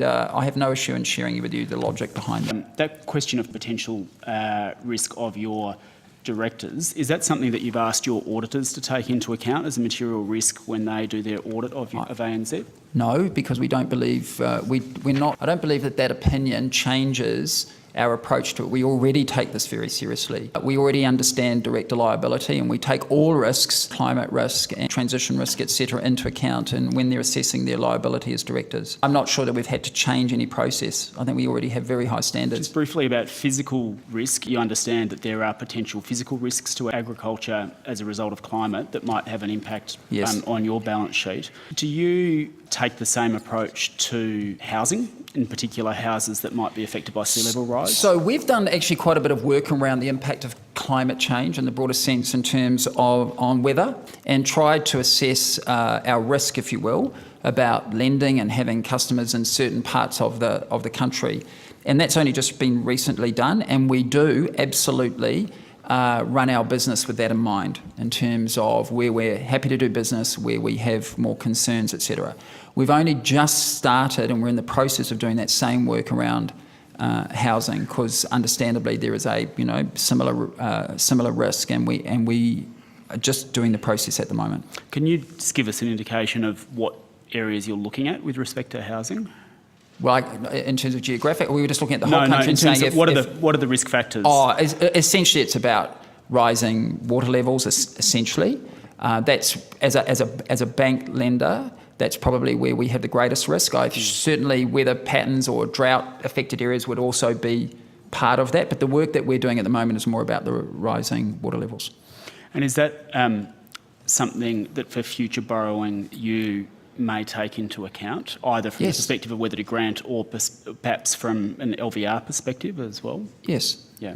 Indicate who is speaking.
Speaker 1: I have no issue in sharing with you the logic behind that.
Speaker 2: That question of potential risk of your directors, is that something that you've asked your auditors to take into account as a material risk when they do their audit of ANZ?
Speaker 1: No, because we don't believe I don't believe that opinion changes our approach to it. We already take this very seriously. We already understand director liability, and we take all risks, climate risk and transition risk, etc., into account and when they're assessing their liability as directors. I'm not sure that we've had to change any process. I think we already have very high standards.
Speaker 2: Just briefly about physical risk, you understand that there are potential physical risks to agriculture as a result of climate that might have an impact on your balance sheet. Do you take the same approach to housing, in particular houses that might be affected by sea level rise?
Speaker 1: So we've done actually quite a bit of work around the impact of climate change in the broader sense in terms of on weather, and tried to assess our risk, if you will, about lending and having customers in certain parts of the country. And that's only just been recently done, and we do absolutely run our business with that in mind in terms of where we're happy to do business, where we have more concerns, etc. We've only just started, and we're in the process of doing that same work around housing, because understandably there is a similar risk, and we are just doing the process at the moment.
Speaker 2: Can you just give us an indication of what areas you're looking at with respect to housing?
Speaker 1: Well, in terms of geographic, we were just looking at the whole country and saying
Speaker 2: what are the risk factors?
Speaker 1: Essentially it's about rising water levels. Essentially, that's as a bank lender, that's probably where we have the greatest risk. Certainly weather patterns or drought-affected areas would also be part of that, but the work that we're doing at the moment is more about the rising water levels.
Speaker 2: And is that something that for future borrowing you may take into account, either from the perspective of whether to grant or perhaps from an LVR perspective as well?
Speaker 1: Yes.
Speaker 2: Yeah.